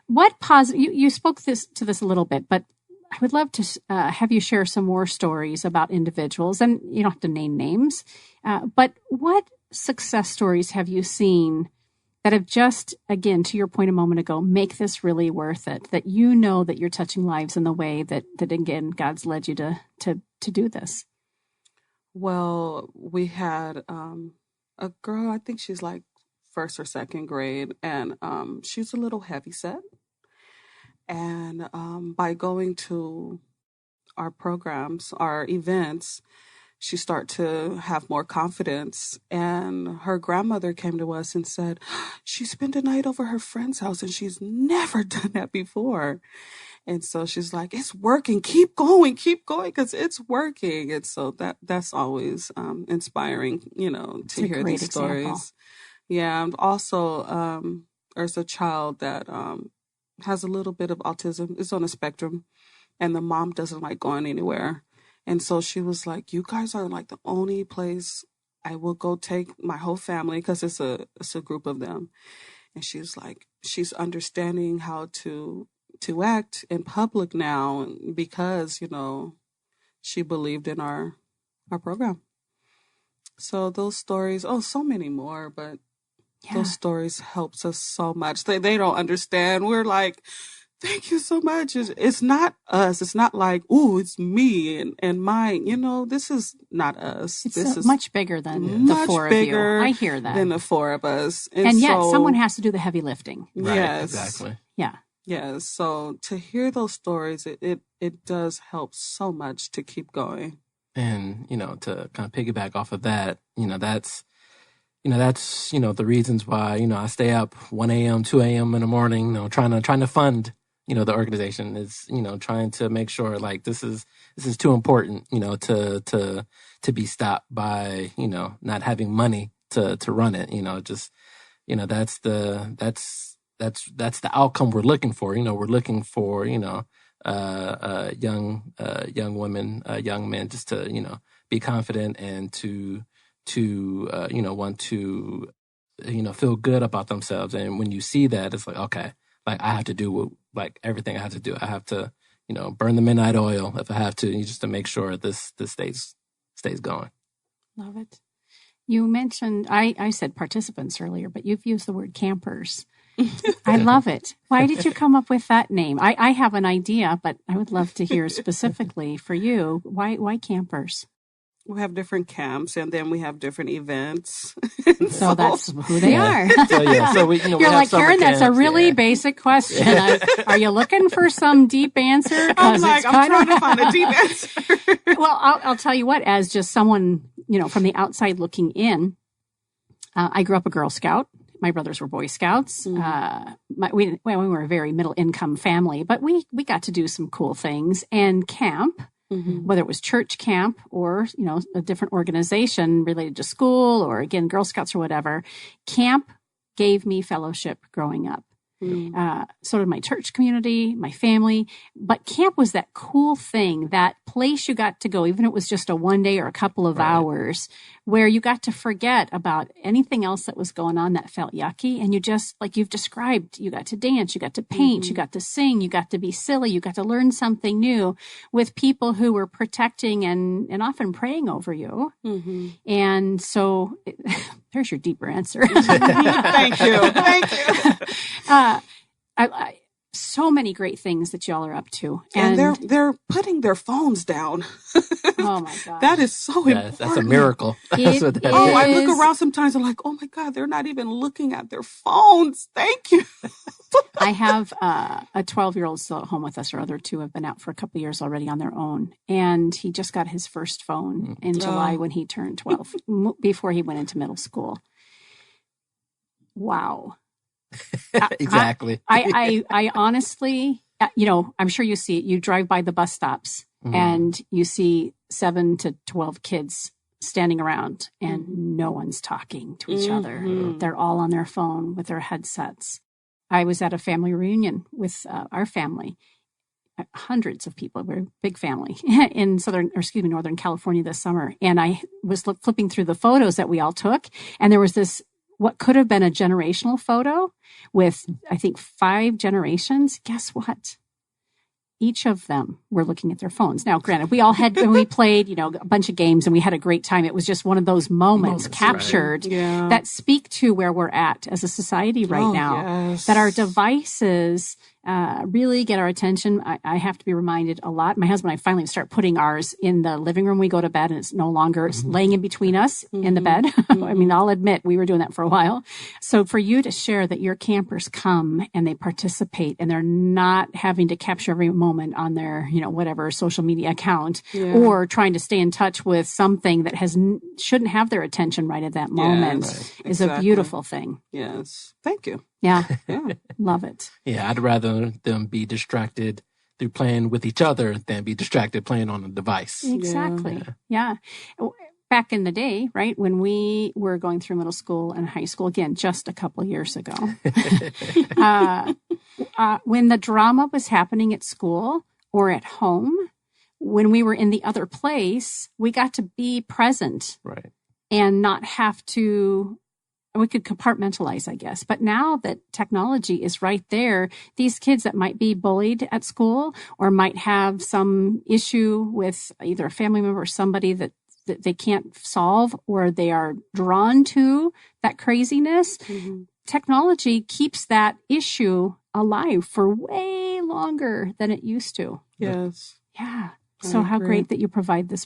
What positive, you spoke to this a little bit, but I would love to have you share some more stories about individuals, and you don't have to name names, but what success stories have you seen that have just, again, to your point a moment ago, make this really worth it, that you know that you're touching lives in the way that again, God's led you to do this? Well, we had a girl, I think she's like first or second grade, and she's a little heavy set. And by going to our programs, our events, she started to have more confidence. And her grandmother came to us and said, she spent the night over her friend's house and she's never done that before. And so she's like, it's working. Keep going, because it's working. And so that's always inspiring, to hear these stories. Example. Yeah. And also, there's a child that has a little bit of autism. It's on a spectrum, and the mom doesn't like going anywhere. And so she was like, you guys are like the only place I will go take my whole family, because it's a group of them. And she's like, she's understanding how to act in public now because, she believed in our program. So those stories, so many more, but those stories helps us so much. They don't understand. We're like, thank you so much. It's not us. It's not like, ooh, it's me and mine. This is not us. This is much bigger than the four of you. I hear that. Than the four of us. And yet someone has to do the heavy lifting. Right, yes. Exactly. Yeah. Yes. So to hear those stories, it does help so much to keep going. And, to kind of piggyback off of that, that's the reasons why, I stay up 1 a.m., 2 a.m. in the morning, trying to fund, the organization is, trying to make sure like this is too important, to be stopped by, not having money to run it, that's the outcome we're looking for. We're looking for, young women, young men, just to, be confident and to want to, feel good about themselves. And when you see that, it's like, okay, like I have to do everything I have to do. I have to, burn the midnight oil if I have to, just to make sure this stays going. Love it. You mentioned, I said participants earlier, but you've used the word campers. I love it. Why did you come up with that name? I have an idea, but I would love to hear specifically for you. Why campers? We have different camps, and then we have different events. So that's who they are. So we, You're like, Karen, that's a really basic question. Are you looking for some deep answer? I'm trying to find a deep answer. Well, I'll tell you what, as just someone, from the outside looking in, I grew up a Girl Scout. My brothers were Boy Scouts. Mm-hmm. We were a very middle income family, but we got to do some cool things. And camp, mm-hmm. whether it was church camp or, a different organization related to school or, again, Girl Scouts or whatever, camp gave me fellowship growing up. Mm-hmm. So did my church community, my family. But camp was that cool thing, that place you got to go, even if it was just a one day or a couple of hours, where you got to forget about anything else that was going on that felt yucky. And you just, like you've described, you got to dance, you got to paint, mm-hmm. you got to sing, you got to be silly, you got to learn something new with people who were protecting and often praying over you. Mm-hmm. And so there's your deeper answer. Thank you. So many great things that y'all are up to. And they're putting their phones down. Oh my God. That is so important. That's a miracle. I look around sometimes, I'm like, oh my God, they're not even looking at their phones. Thank you. I have a 12-year-old still at home with us. Our other two have been out for a couple of years already on their own. And he just got his first phone in July when he turned 12, before he went into middle school. Wow. Exactly. I honestly, I'm sure you see it. You drive by the bus stops and you see 7 to 12 kids standing around and no one's talking to each other. They're all on their phone with their headsets. I was at a family reunion with our family, hundreds of people. We're a big family in Northern California this summer. And I was flipping through the photos that we all took. And there was this what could have been a generational photo with, I think, 5 generations. Guess what? Each of them were looking at their phones. Now, granted, we all had, when we played, a bunch of games and we had a great time. It was just one of those moments captured that speak to where we're at as a society right now. Yes. That our devices really get our attention. I have to be reminded a lot. My husband and I finally start putting ours in the living room. We go to bed and it's no longer laying in between us in the bed. I mean, I'll admit we were doing that for a while. So for you to share that your campers come and they participate and they're not having to capture every moment on their, whatever social media account or trying to stay in touch with something that shouldn't have their attention right at that moment is a beautiful thing. Yes. Thank you. Yeah. Yeah. Love it. Yeah, I'd rather them be distracted through playing with each other than be distracted playing on a device. Exactly. Yeah. Back in the day, right, when we were going through middle school and high school, again, just a couple of years ago, when the drama was happening at school or at home, when we were in the other place, we got to be present and not have to. We could compartmentalize, I guess. But now that technology is right there, these kids that might be bullied at school or might have some issue with either a family member or somebody that they can't solve, or they are drawn to that craziness, technology keeps that issue alive for way longer than it used to. Yes. Yeah. So how great that you provide this